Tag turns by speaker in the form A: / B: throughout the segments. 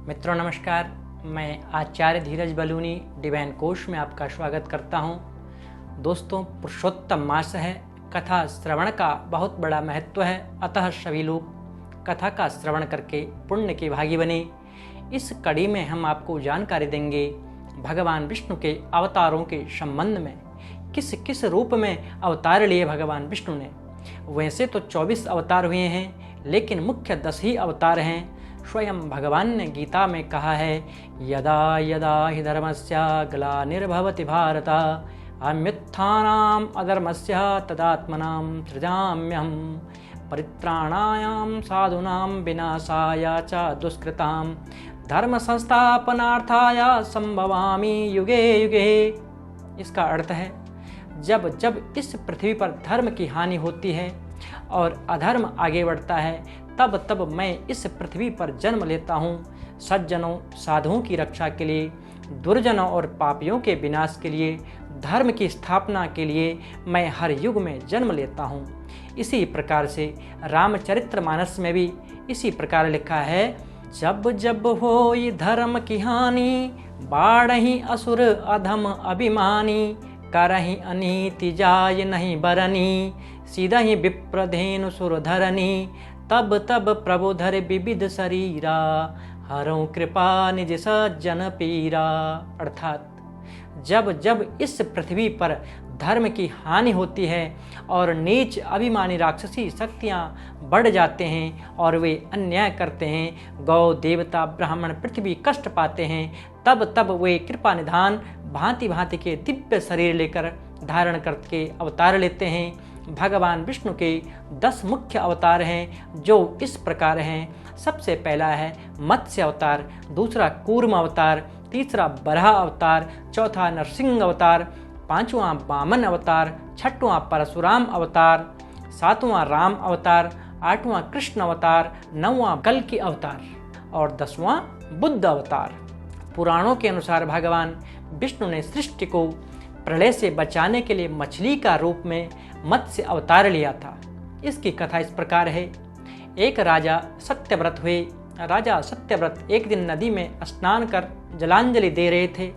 A: मित्रों नमस्कार, मैं आचार्य धीरज बलूनी डिवाइन कोश में आपका स्वागत करता हूं। दोस्तों, पुरुषोत्तम मास है, कथा श्रवण का बहुत बड़ा महत्व है, अतः सभी लोग कथा का श्रवण करके पुण्य के भागी बने। इस कड़ी में हम आपको जानकारी देंगे भगवान विष्णु के अवतारों के संबंध में। किस किस रूप में अवतार लिए भगवान विष्णु ने। वैसे तो 24 अवतार हुए हैं, लेकिन मुख्य 10 ही अवतार हैं। स्वयं भगवान ने गीता में कहा है, यदा यदा हि धर्मस्य ग्लानिर्भवति भारत अभ्युत्थानम् अधर्मस्य तदात्मनां सृजाम्यहम् परित्राणाय साधूनां विनाशाय च दुष्कृतां धर्म संस्थापनार्थाय संभवामि युगे युगे। इसका अर्थ है, जब जब इस पृथ्वी पर धर्म की हानि होती है और अधर्म आगे बढ़ता है, तब तब मैं इस पृथ्वी पर जन्म लेता हूँ। सज्जनों साधुओं की रक्षा के लिए, दुर्जनों और पापियों के विनाश के लिए, धर्म की स्थापना के लिए मैं हर युग में जन्म लेता हूँ। इसी प्रकार से रामचरितमानस में भी इसी प्रकार लिखा है, जब जब होई धर्म की हानि बाढ़हि असुर अधम अभिमानी करहि अनीति जाय नहीं बरनी सीधहि विप्रधेनु सुर धरनी तब तब प्रभु धर विविध शरीरा हरौ कृपा निज सज्जन पीरा। अर्थात जब जब इस पृथ्वी पर धर्म की हानि होती है और नीच अभिमानी राक्षसी शक्तियाँ बढ़ जाते हैं और वे अन्याय करते हैं, गौ देवता ब्राह्मण पृथ्वी कष्ट पाते हैं, तब तब वे कृपा निधान भांति भांति के दिव्य शरीर लेकर धारण करके अवतार लेते हैं। भगवान विष्णु के 10 मुख्य अवतार हैं, जो इस प्रकार हैं। सबसे पहला है मत्स्य अवतार, दूसरा कूर्म अवतार, तीसरा बराह अवतार, चौथा नरसिंह अवतार, पांचवां वामन अवतार, छठवां परशुराम अवतार, सातवां राम अवतार, आठवां कृष्ण अवतार, नौवां कल्कि अवतार और 10वां बुद्ध अवतार। पुराणों के अनुसार भगवान विष्णु ने सृष्टि को प्रलय से बचाने के लिए मछली का रूप में मत्स्य अवतार लिया था। इसकी कथा इस प्रकार है। एक राजा सत्यव्रत हुए। राजा सत्यव्रत एक दिन नदी में स्नान कर जलांजलि दे रहे थे।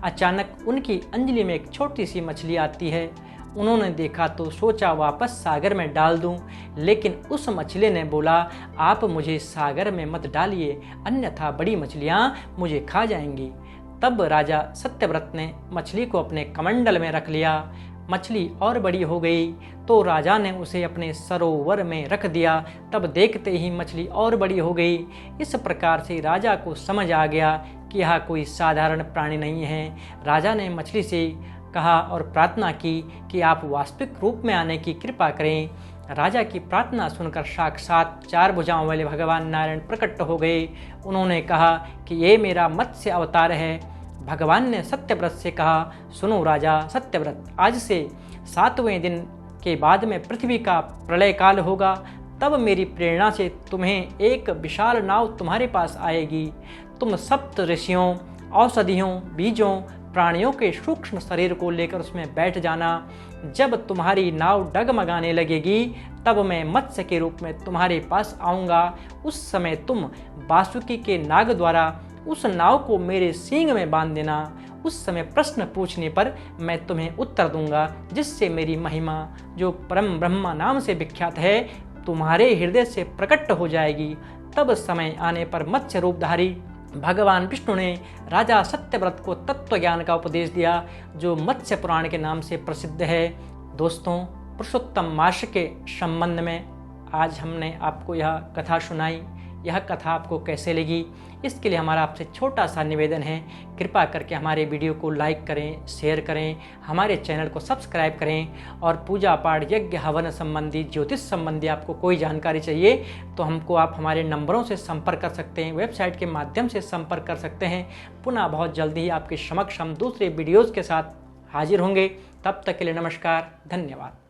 A: अचानक उनकी अंजलि में एक छोटी सी मछली आती है। उन्होंने देखा तो सोचा वापस सागर में डाल दूं, लेकिन उस मछली ने बोला, आप मुझे सागर में मत डालिए, अन्यथा बड़ी मछलियां मुझे खा जाएंगी। तब राजा सत्यव्रत ने मछली को अपने कमंडल में रख लिया। मछली और बड़ी हो गई तो राजा ने उसे अपने सरोवर में रख दिया। तब देखते ही मछली और बड़ी हो गई। इस प्रकार से राजा को समझ आ गया कि यह कोई साधारण प्राणी नहीं है। राजा ने मछली से कहा और प्रार्थना की कि आप वास्तविक रूप में आने की कृपा करें। राजा की प्रार्थना सुनकर साक्षात 4 भुजाओं वाले भगवान नारायण प्रकट हो गए। उन्होंने कहा कि ये मेरा मत्स्य अवतार है। भगवान ने सत्यव्रत से कहा, सुनो राजा सत्यव्रत, आज से 7वें दिन के बाद में पृथ्वी का प्रलय काल होगा। तब मेरी प्रेरणा से तुम्हें एक विशाल नाव तुम्हारे पास आएगी। तुम सप्त ऋषियों, औषधियों, बीजों, प्राणियों के सूक्ष्म शरीर को लेकर उसमें बैठ जाना। जब तुम्हारी नाव डगमगाने लगेगी, तब मैं मत्स्य के रूप में तुम्हारे पास आऊँगा। उस समय तुम वासुकी के नाग द्वारा उस नाव को मेरे सींग में बांध देना। उस समय प्रश्न पूछने पर मैं तुम्हें उत्तर दूंगा, जिससे मेरी महिमा, जो परम ब्रह्मा नाम से विख्यात है, तुम्हारे हृदय से प्रकट हो जाएगी। तब समय आने पर मत्स्य रूपधारी भगवान विष्णु ने राजा सत्यव्रत को तत्व ज्ञान का उपदेश दिया, जो मत्स्य पुराण के नाम से प्रसिद्ध है। दोस्तों, पुरुषोत्तम मास के संबंध में आज हमने आपको यह कथा सुनाई। यह कथा आपको कैसे लगी, इसके लिए हमारा आपसे छोटा सा निवेदन है, कृपा करके हमारे वीडियो को लाइक करें, शेयर करें, हमारे चैनल को सब्सक्राइब करें। और पूजा पाठ, यज्ञ, हवन संबंधी, ज्योतिष संबंधी आपको कोई जानकारी चाहिए तो हमको आप हमारे नंबरों से संपर्क कर सकते हैं, वेबसाइट के माध्यम से संपर्क कर सकते हैं। पुनः बहुत जल्दी ही आपके समक्ष हम दूसरे वीडियोज़ के साथ हाजिर होंगे। तब तक के लिए नमस्कार, धन्यवाद।